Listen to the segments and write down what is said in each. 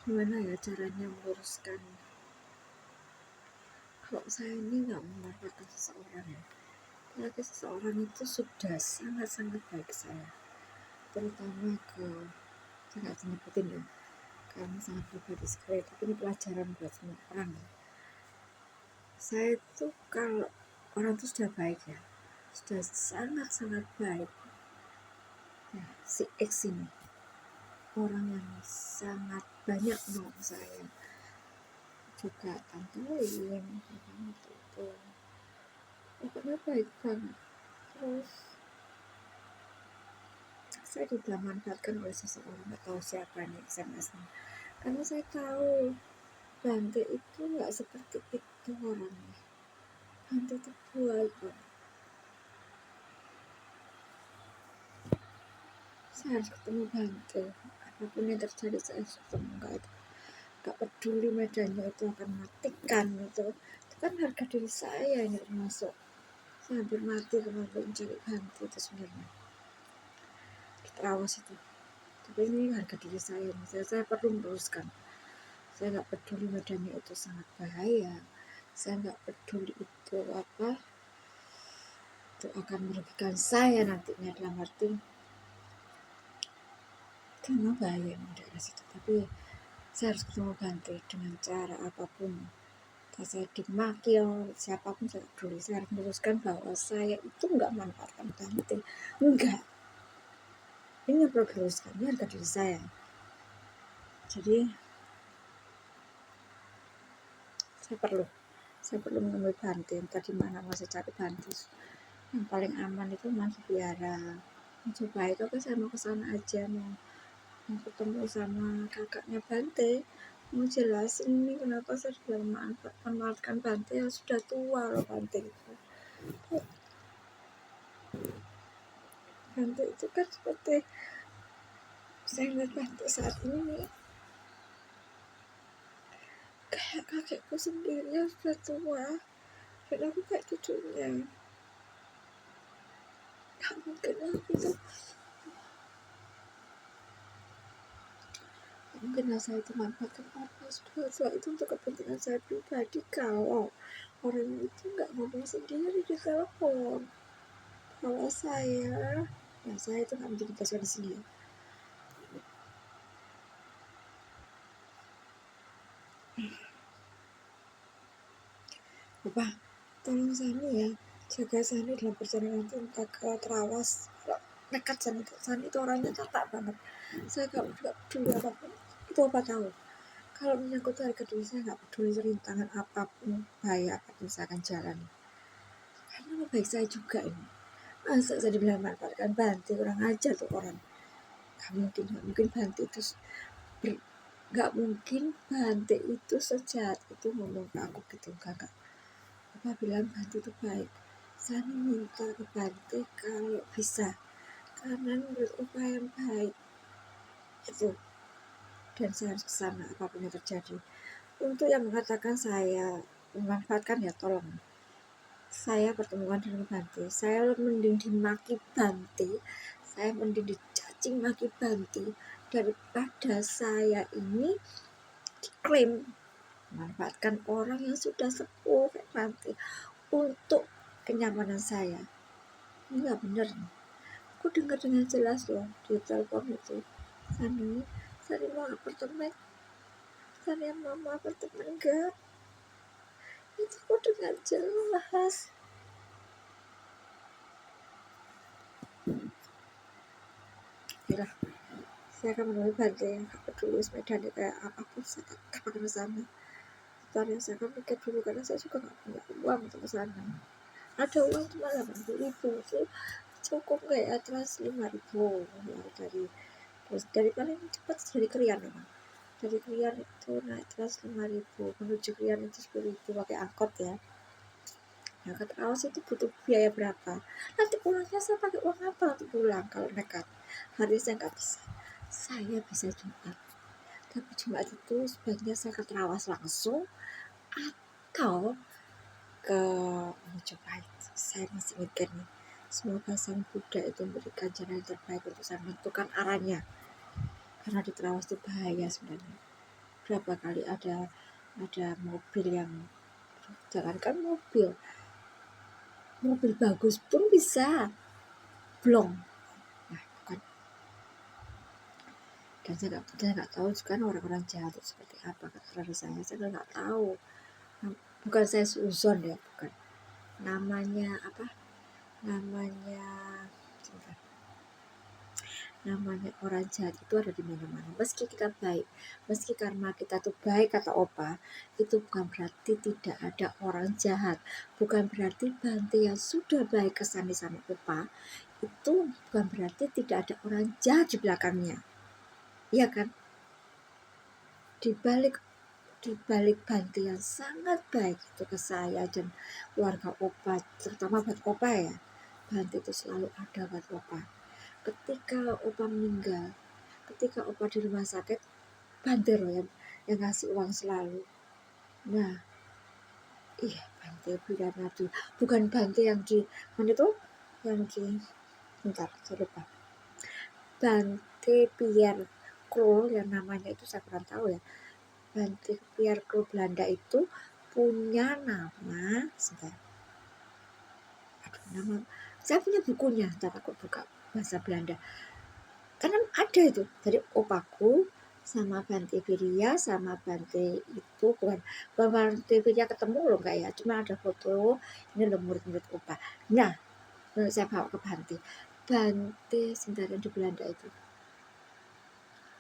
Gimana ya caranya meluruskan kalau saya ini nggak memanfaatkan seseorang ya, apalagi seseorang itu sudah sangat-sangat baik saya, terutama ke, saya nggak nyebutin ya karena sangat pribadi sekali, tapi ini pelajaran buat semua orang. Saya itu kalau orang itu sudah baik ya, sudah sangat-sangat baik ya, si X ini orang yang sangat banyak menolong saya, juga tantuin itu pokoknya baik banget. Terus saya juga manfaatkan oleh seseorang, nggak tahu siapa nih SMS-nya, karena saya tahu Bante itu nggak seperti itu orangnya. Bante itu baik banget. Saya harus ketemu Bante, apapun yang terjadi saya harus ketemu. Nggak peduli medannya itu akan matikan, itu kan harga diri saya ini termasuk. Saya hampir mati kemarin mencari Bante itu sebenarnya di Terawas itu, tapi ini harga diri saya, saya perlu meluruskan. Saya nggak peduli medannya itu sangat bahaya, saya nggak peduli itu apa itu akan merugikan saya nantinya, dalam arti itu memang bahaya di daerah situ, tapi saya harus ketemu Bante dengan cara apapun. Kalau saya dimaki siapapun saya peduli, saya harus meluruskan bahwa saya itu nggak manfaatkan Bante, enggak. Ini yang perlu diluruskan, ini harga diri saya. Jadi saya perlu menemui Bante. Entah di mana masih cari Bante. Yang paling aman itu masuk biara. Coba itu saya mau ke sana aja, mau ketemu sama kakaknya Bante, mau jelasin ini kenapa saya sudah memanfaatkan Bante yang sudah tua loh. Bante itu kan seperti saya lihat Bante saat ini kayak kakekku sendiri yang sudah tua, dan aku kayak cucunya. Gak mungkin itu, mungkin saya itu manfaatkan apa sudah itu untuk kepentingan saya pribadi. Kalau orang itu nggak ngomong sendiri di telepon, kalau saya itu nggak menjadi pasien di sini. Bapak, tolong Sani ya, jaga Sani dalam perjalanan nanti entah ke Terawas. Kalau nekat Sani itu orangnya catak banget. Saya nggak peduli apapun, itu apa tahu. Kalau menyangkut harga diri saya nggak peduli rintangan apapun, bahaya apapun saya akan jalani. Karena baik saya juga ini. Masa saya dibilang manfaatkan Bante, kurang ajar tuh orang. Gak mungkin Bante itu gak mungkin Bante itu sejahat itu ngomong ke aku gitu, enggak. Bapak bilang Bante itu baik. Saya minta ke Bante kalau bisa, karena menurut upaya yang baik itu, dan saya harus kesana apapun yang terjadi. Untuk yang mengatakan saya memanfaatkan ya tolong, saya pertemuan dengan Bante, saya mending dimaki Bante, saya mending dicacing maki Bante, daripada saya ini diklaim memanfaatkan orang yang sudah sepuh kayak Bante untuk kenyamanan saya. Ini nggak bener. Aku dengar dengan jelas loh di telepon itu, Sani mau apartemen, Sani mau apartemen enggak, itu aku dengar jelas. Yalah, saya akan menemui Bante yang gak peduli medannya kayak apapun, saya akan ke sana. Sebenarnya saya akan mikir dulu, karena saya juga gak punya uang untuk ke sana. Ada uang cuma 80.000 itu cukup nggak ya, trans 5.000 ya, dari paling cepat dari Krian memang. Dari Krian itu naik trans 5.000 menuju Krian itu 10.000 pakai angkot ya. Nah, ke Terawas itu butuh biaya berapa? Nanti pulangnya saya pakai uang apa nanti pulang kalau nekat? Hari saya nggak bisa. Saya bisa Jumat, tapi Jumat itu sebaiknya saya ke Terawas langsung atau ke Majapahit. Saya masih mikir nih, semoga Sang Buddha itu memberikan jalan yang terbaik untuk saya menentukan arahnya, karena di Trawas itu bahaya sebenarnya. Berapa kali ada mobil yang, jangankan mobil bagus pun bisa blong. Nah, bukan. Dan saya nggak tahu kan orang-orang jahat itu seperti apa. Karena saya nggak tahu. Bukan saya suzon ya, bukan. Namanya apa? Namanya orang jahat itu ada di mana-mana. Meski kita baik, meski karma kita tuh baik, kata Opa, itu bukan berarti tidak ada orang jahat. Bukan berarti Bante yang sudah baik kesannya sama Opa, itu bukan berarti tidak ada orang jahat di belakangnya. Iya kan? Di balik Bante yang sangat baik itu ke saya dan keluarga Opa, terutama buat Opa ya, Bante itu selalu ada buat Opa. Ketika Opa meninggal, ketika Opa di rumah sakit, Bante loh yang ngasih uang selalu. Nah, iya, Bante Piranadi, bukan Bante yang di mana itu, yang di, bentar saya lupa, Bante Pierre Krol yang namanya itu saya kurang tahu ya. Bante Pierre Krol Belanda itu punya nama, sebentar, nama, saya punya bukunya, ntar aku buka bahasa Belanda. Karena ada itu dari opaku sama Bante Viria sama Bante itu, bukan Bante Viria ketemu loh enggak ya, cuma ada foto ini loh murid-murid opa. Nah, saya bawa ke Bante sebentar di Belanda itu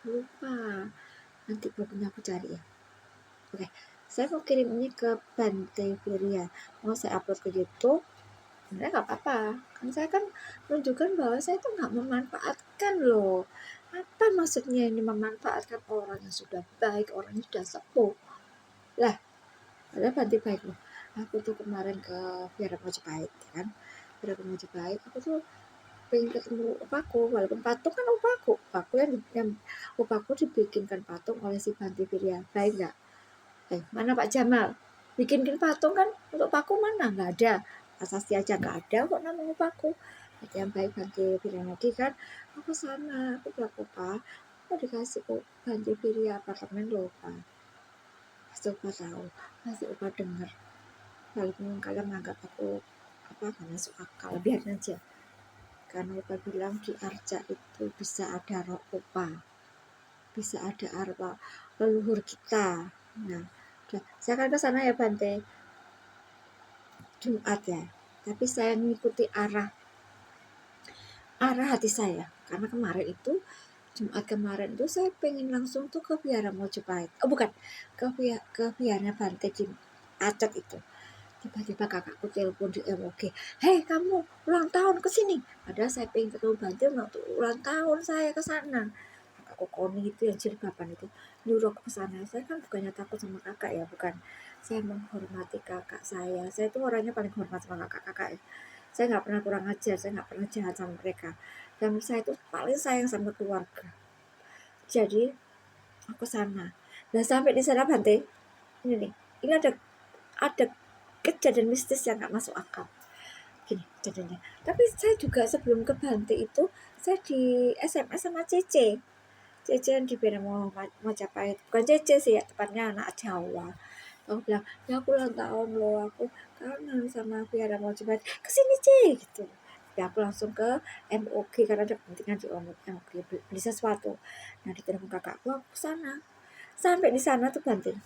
lupa, nanti bukunya aku cari ya. Oke, saya mau kirim ini ke Bante Viria, mau saya upload ke YouTube. Sebenarnya nggak apa-apa, kan saya kan menunjukkan bahwa saya itu nggak memanfaatkan loh. Apa maksudnya ini memanfaatkan orang yang sudah baik, orang yang sudah sepuh lah, padahal Banti baik loh. Aku tuh kemarin ke Biara Mojopahit kan, Biara Mojopahit aku tuh pengen ketemu opaku, walaupun patung kan opaku yang opaku dibikinkan patung oleh si Banti Virya, baik nggak? Mana Pak Jamal bikinkan patung kan untuk paku, mana nggak ada, asasi aja nggak ada kok namanya paku. Yang baik Bante Piranadi kan, aku sana, aku bilang Pak, aku dikasih kok Bante Virya apartemen loh Pak. Pasti Opa tahu, pasti Opa dengar, walaupun kalian menganggap aku apa nggak masuk akal, biarin aja, karena Opa bilang di Arca itu bisa ada roh Opa, bisa ada arwah leluhur kita. Nah, saya akan ke sana ya Bante Jumat ya, tapi saya mengikuti arah hati saya, karena kemarin itu Jumat kemarin itu saya pengen langsung tuh ke Biara Mojopahit, bukan ke Biara Bante di Aceh itu. Tiba-tiba kakakku telepon di MOG, hei kamu ulang tahun ke sini, padahal saya pengen ketemu Bante untuk ulang tahun saya ke sana. Kakakku Koni itu yang jilbaban itu nyuruh ke sana. Saya kan bukannya takut sama kakak ya, bukan, saya menghormati kakak saya itu orangnya paling hormat sama kakak-kakak ya. Saya nggak pernah kurang ajar, saya nggak pernah jahat sama mereka, dan saya itu paling sayang sama keluarga. Jadi aku sana, dan sampai di sana Bante, ini ada kejadian mistis yang nggak masuk akal. Gini kejadiannya, tapi saya juga sebelum ke Bante itu saya di SMS sama Cece yang di Biara Mojopahit, bukan Cece sih ya, tepatnya anak Jawa. Aku bilang, ya aku ulang tahun loh, aku kangen sama Biara Mojopahit, kesini Ce gitu. Ya aku langsung ke MOG karena ada kepentingan di MOG beli sesuatu. Nah di telepon kakakku, aku sana. Sampai di sana tuh Bante,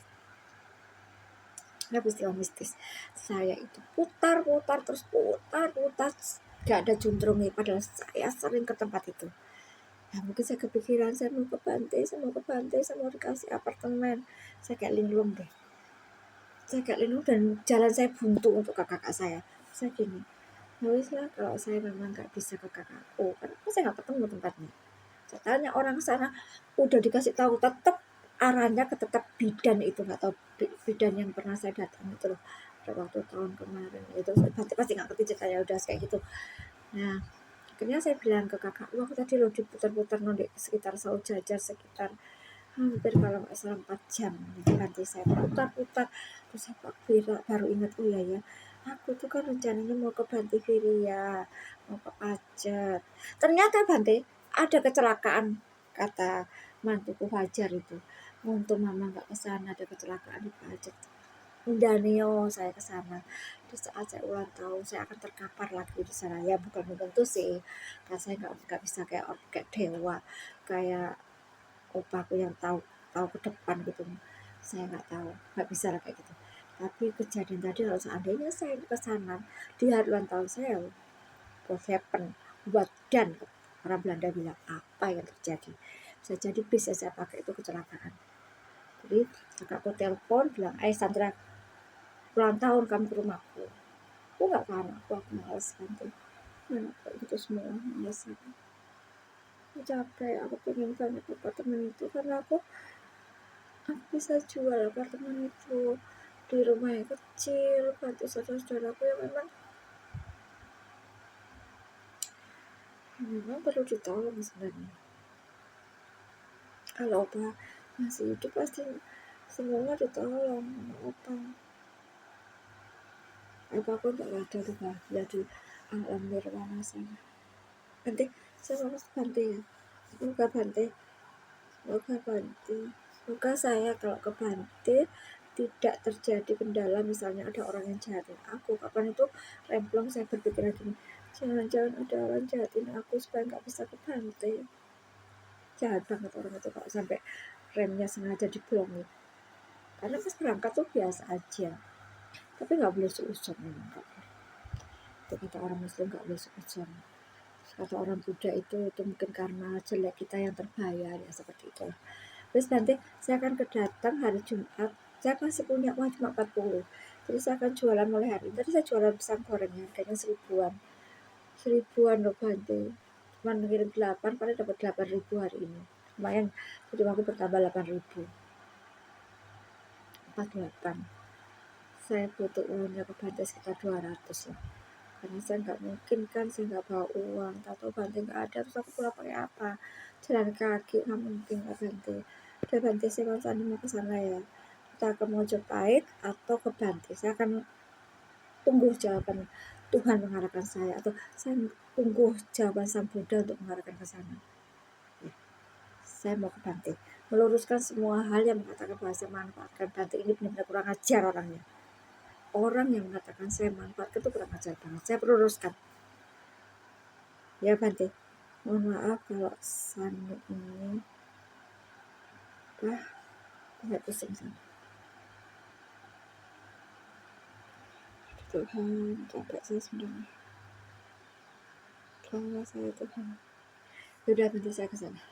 ada peristiwa mistis. Saya itu putar gak ada juntrungnya, padahal saya sering ke tempat itu. Nah mungkin saya kepikiran, saya mau ke Bante, saya mau dikasih apartemen, saya kayak linglung deh, dan jalan saya buntu untuk ke kakak saya gini, harus lah kalau saya memang gak bisa ke kakakku, kenapa saya gak ketemu tempatnya. Saya tanya orang sana, udah dikasih tahu, tetap arahnya ke tetap bidan itu, nggak tahu bidan yang pernah saya datang itu loh, pada waktu tahun kemarin itu, pasti nggak ngerti ceritanya, udah kayak gitu. Nah akhirnya saya bilang ke kakak, aku tadi loh diputar-putar di sekitar Saud Jajar, sekitar hampir kalau nggak salah 4 jam. Nanti saya putar-putar, terus saya baru ingat, oh ya aku tuh kan rencananya mau ke Bante Viria, mau ke Pacet. Ternyata Bante ada kecelakaan, kata mantuku Fajar itu. Untung mama nggak ke sana, ada kecelakaan di Pajak. Danio saya ke sana. Di saat saya ulang tahun, saya akan terkapar lagi di sana. Ya bukan tentu sih, karena saya nggak bisa kayak dewa, kayak opaku yang tahu tahu ke depan gitu. Saya nggak tahu, nggak bisa lah kayak gitu. Tapi kejadian tadi kalau seandainya saya ke sana di hari ulang tahun saya, what happen, buat dan orang Belanda bilang apa yang terjadi. Bisa jadi bis yang saya pakai itu kecelakaan. Jadi kakakku telepon bilang, Sandra, ulang tahun kamu ke rumahku. Aku nggak kan, aku males bantu. Mana kayak gitu semua, males aku. Aku capek, aku pengen banget apartemen itu karena aku bisa jual apartemen itu di rumah yang kecil, bantu saudara-saudaraku yang memang perlu ditolong sebenarnya. Kalau opa masih hidup pasti semuanya ditolong sama opa. Opa pun gak ada tuh bahagia di alam nirwana sana. Nanti saya mau Bante ya, semoga Bante, semoga saya kalau ke Bante tidak terjadi kendala, misalnya ada orang yang jahatin aku. Kapan itu remplong saya berpikir lagi, jangan-jangan ada orang jahatin aku supaya nggak bisa ke Bante. Jahat banget orang itu kalau sampai remnya sengaja dibolongin. Karena pas berangkat tuh biasa aja, tapi nggak boleh seuzon memang. Itu kata orang Muslim, nggak boleh seuzon. Kata orang Buddha itu mungkin karena jelek kita yang terbayar, ya seperti itu. Terus nanti saya akan kedatang hari Jumat, saya masih punya uang cuma 40, jadi saya akan jualan mulai hari ini. Tadi saya jualan pisang goreng harganya seribuan loh Bante, cuma ngirim 8, paling dapat 8.000 hari ini, lumayan. Jadi aku bertambah 8.000, 48. Saya butuh uangnya ke Bante sekitar 200 lah, karena saya nggak mungkin kan, saya nggak bawa uang. Tahu Bante nggak ada, terus aku pulang pakai apa? Jalan kaki nggak mungkin nggak Bante. Udah Bante, saya kalau mau ke sana ya, kita ke Mojopahit atau ke Bante. Saya akan tunggu jawaban Tuhan mengarahkan saya, atau saya tunggu jawaban Sang Buddha untuk mengarahkan ke sana. Ya, saya mau ke Bante, meluruskan semua hal yang mengatakan bahwa saya manfaatkan Bante ini benar-benar kurang ajar orangnya. Orang yang mengatakan saya manfaatkan itu kurang ajar banget. Saya luruskan. Ya Bante, mohon maaf kalau Sani ini nggak pusing sama Tuhan. Capek saya sebenarnya, tolonglah saya Tuhan. Udah, nanti saya kesana.